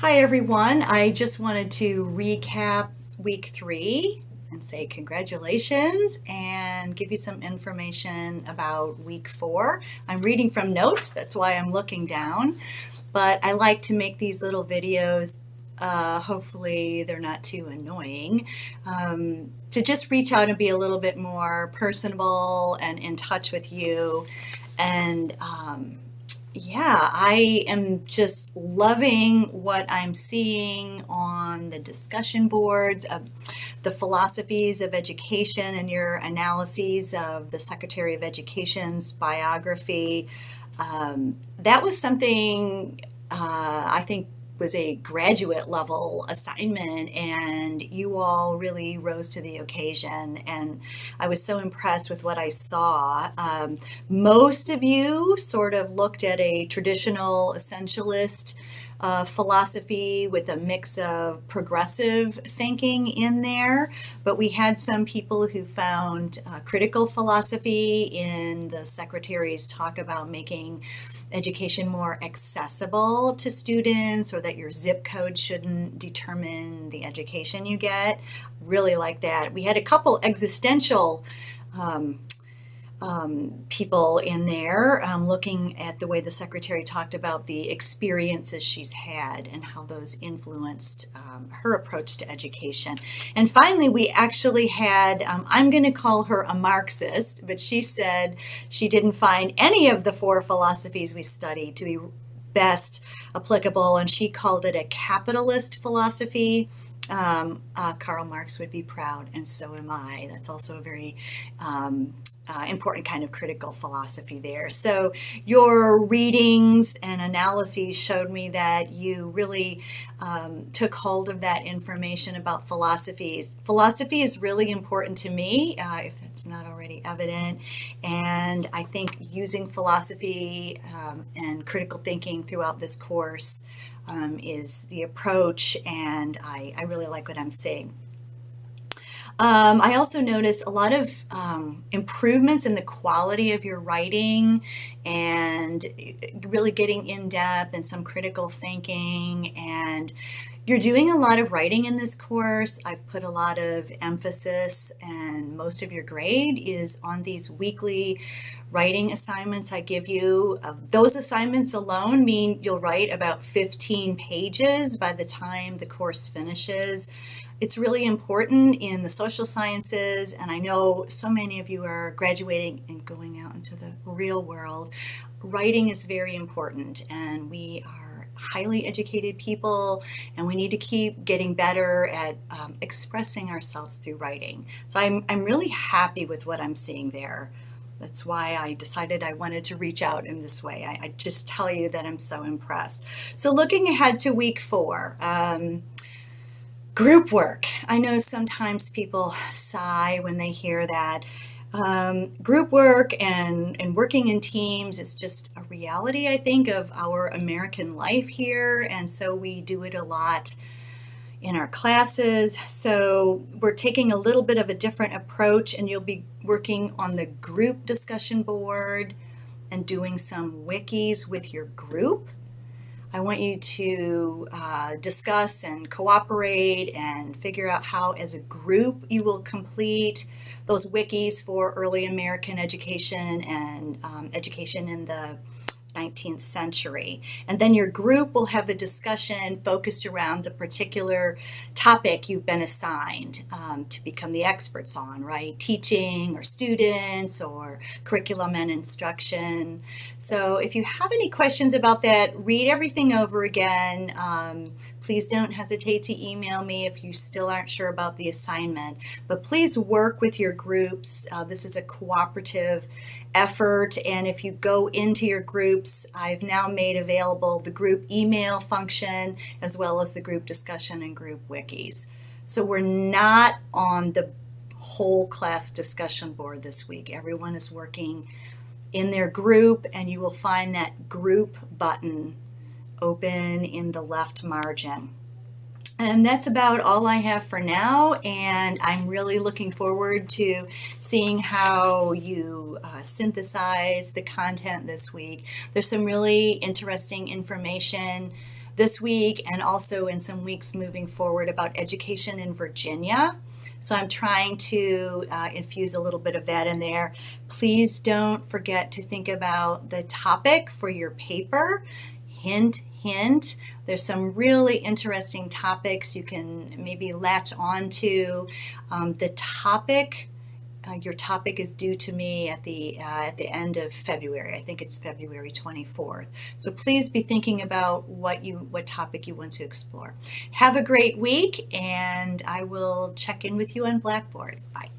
Hi, everyone. I just wanted to recap week 3 and say congratulations and give you some information about week 4. I'm reading from notes, that's why I'm looking down, but I like to make these little videos. Hopefully, they're not too annoying. To just reach out and be a little bit more personable and in touch with you. And yeah, I am just loving what I'm seeing on the discussion boards of the philosophies of education and your analyses of the Secretary of Education's biography. That was something I think was a graduate level assignment, and you all really rose to the occasion. And I was so impressed with what I saw. Most of you sort of looked at a traditional essentialist philosophy with a mix of progressive thinking in there, but we had some people who found critical philosophy in the secretary's talk about making education more accessible to students, or that your zip code shouldn't determine the education you get. Really like that. We had a couple existential people in there, looking at the way the secretary talked about the experiences she's had and how those influenced her approach to education. And finally, we actually had, I'm going to call her a Marxist, but she said she didn't find any of the 4 philosophies we studied to be best applicable, and she called it a capitalist philosophy. Karl Marx would be proud, and so am I. That's also a very important kind of critical philosophy there. So your readings and analyses showed me that you really took hold of that information about philosophies. Philosophy is really important to me, if it's not already evident, and I think using philosophy and critical thinking throughout this course is the approach, and I really like what I'm seeing. I also noticed a lot of improvements in the quality of your writing, and really getting in depth and some critical thinking. And you're doing a lot of writing in this course. I've put a lot of emphasis, and most of your grade is on these weekly writing assignments I give you. Those assignments alone mean you'll write about 15 pages by the time the course finishes. It's really important in the social sciences, and I know so many of you are graduating and going out into the real world. Writing is very important, and we are highly educated people, and we need to keep getting better at expressing ourselves through writing. So I'm really happy with what I'm seeing there. That's why I decided I wanted to reach out in this way. I just tell you that I'm so impressed. So looking ahead to week 4, group work. I know sometimes people sigh when they hear that. Group work and working in teams is just a reality, I think, of our American life here, and so we do it a lot in our classes. So we're taking a little bit of a different approach, and you'll be working on the group discussion board and doing some wikis with your group. I want you to discuss and cooperate and figure out how, as a group, you will complete those wikis for early American education and education in the 19th century. And then your group will have a discussion focused around the particular topic you've been assigned to become the experts on, right? Teaching or students or curriculum and instruction. So if you have any questions about that, read everything over again. Please don't hesitate to email me if you still aren't sure about the assignment. But please work with your groups. This is a cooperative effort, and if you go into your groups, I've now made available the group email function as well as the group discussion and group wikis. So we're not on the whole class discussion board this week. Everyone is working in their group, and you will find that group button open in the left margin. And that's about all I have for now, and I'm really looking forward to seeing how you synthesize the content this week. There's some really interesting information this week and also in some weeks moving forward about education in Virginia. So I'm trying to infuse a little bit of that in there. Please don't forget to think about the topic for your paper. Hint, hint. There's some really interesting topics you can maybe latch on to. The topic your topic is due to me at the end of February. I think it's February 24th. So please be thinking about what topic you want to explore. Have a great week, and I will check in with you on Blackboard. Bye.